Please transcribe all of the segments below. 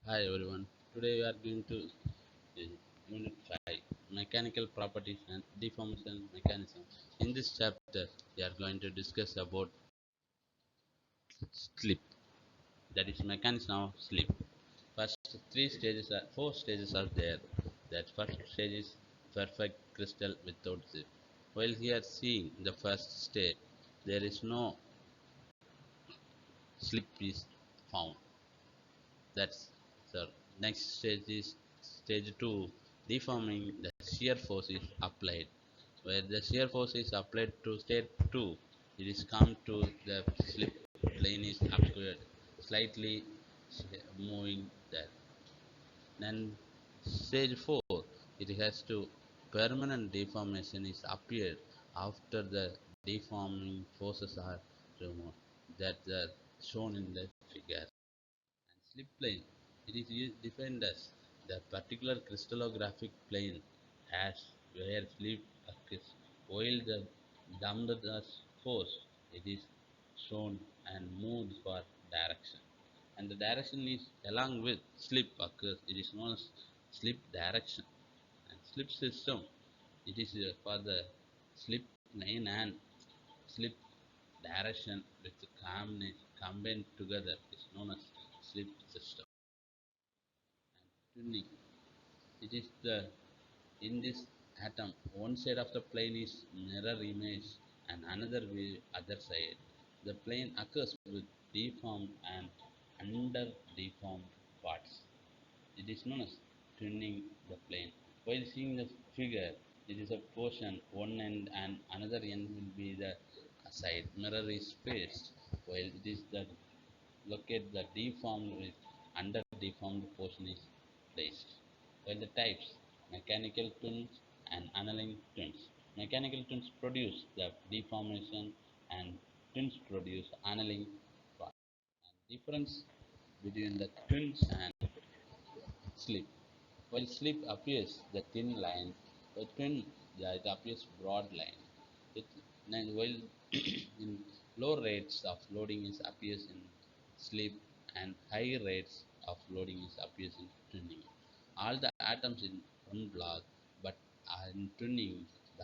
Hi everyone. Today we are going to Unit 5 Mechanical Properties and Deformation Mechanism. In this chapter, we are going to discuss about slip, that is mechanism of slip. First, four stages are there. That first stage is perfect crystal without slip. While here seeing the first stage, there is no slip is found. That's the next stage is stage 2, deforming. The shear force is applied. Where the shear force is applied to stage 2, it is come to the slip plane is upward, slightly moving there. Then stage 4, it has to permanent deformation is appeared after the deforming forces are removed. That are shown in the figure. Slip plane. It is defined as the particular crystallographic plane has where slip occurs, while the Damodar force it is shown and moved for direction. And the direction is along with slip occurs. It is known as slip direction. And slip system. It is for the slip plane and slip direction with the combined together is known as slip system. Tuning. It is the in this atom, one side of the plane is mirror image and another way other side. The plane occurs with deformed and under deformed parts. It is known as tuning the plane. While seeing the figure, it is a portion, one end and another end will be the side. Mirror is spaced, while it is the locate the deformed with under deformed portion is placed. While the types mechanical twins and annealing twins. Mechanical twins produce the deformation and twins produce annealing part. And difference between the twins and slip. While slip appears the thin line, the twin it appears broad line. It, and while in low rates of loading is appears in slip and high rates of loading is appears in twinning. All the atoms in one block, but in twinning,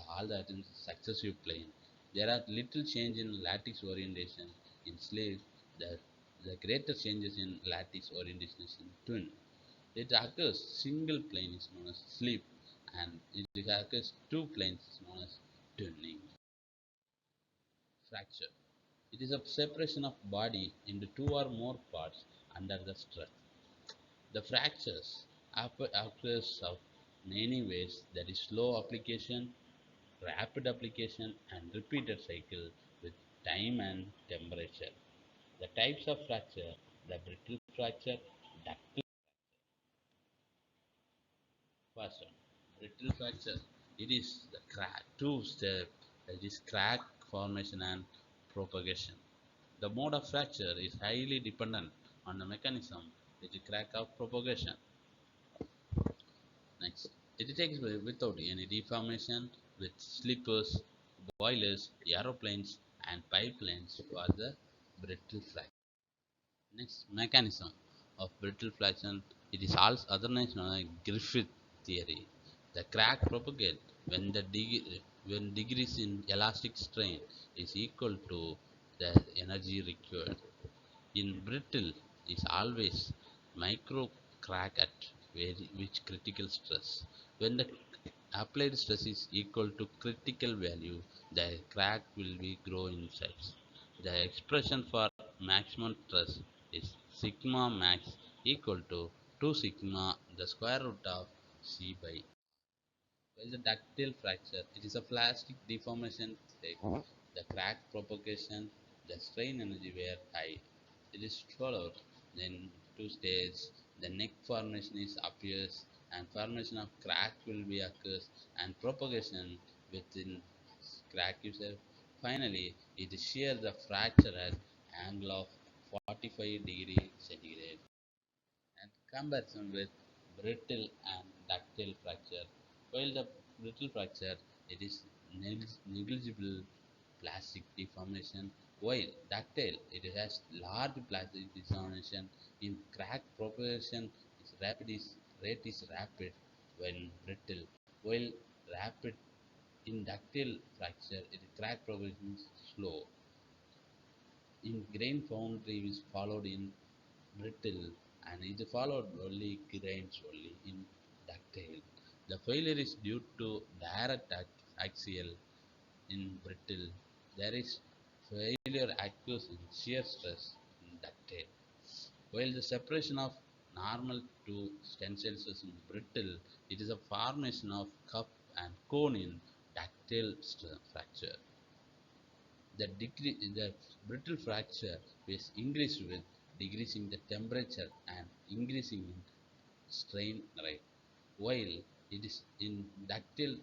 all the atoms successive plane. There are little change in lattice orientation in slip. The the greater changes in lattice orientation is in twin. It occurs single plane is known as slip, and it occurs two planes is known as twinning. Fracture. It is a separation of body into two or more parts under the stress. The fractures occurs of many ways, that is slow application, rapid application and repeated cycle with time and temperature. The types of fracture, the brittle fracture, ductile. First one, brittle fracture. It is the crack two step, that is crack formation and propagation. The mode of fracture is highly dependent on the mechanism, which is crack of propagation. Next, it takes place without any deformation with slippers, boilers, aeroplanes, and pipelines for the brittle fracture. Next, mechanism of brittle fracture. It is also otherwise known as Griffith theory. The crack propagate when when degrees in elastic strain is equal to the energy required. In brittle is always micro crack at which critical stress. When the applied stress is equal to critical value, the crack will be grow in size. The expression for maximum stress is sigma max equal to 2 sigma the square root of c by. While the ductile fracture, it is a plastic deformation effect. The crack propagation, the strain energy were high. It is followed then two stages. The neck formation is appears and formation of crack will be occurs and propagation within crack itself. Finally, it is shear the fracture at angle of 45 degree centigrade and comparison with brittle and ductile fracture. While the brittle fracture it is negligible plastic deformation, while ductile it has large plastic deformation in crack propagation rapid is rate is rapid when brittle, while rapid in ductile fracture, it crack progression is slow. In grain foundry is followed in brittle and it followed only grains only in ductile. The failure is due to direct axial in brittle. There is failure occurs in shear stress in ductile. While the separation of normal to tensile stress in brittle, it is a formation of cup and cone in ductile fracture. The brittle fracture is increased with decreasing the temperature and increasing in strain rate, while it is in ductile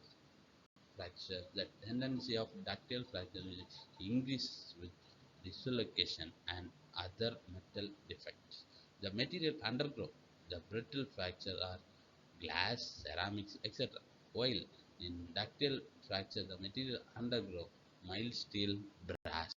fracture, the tendency of ductile fracture will increase with dislocation and other metal defects. The material undergo the brittle fracture are glass, ceramics, etc. While in ductile fracture, the material undergo mild steel, brass.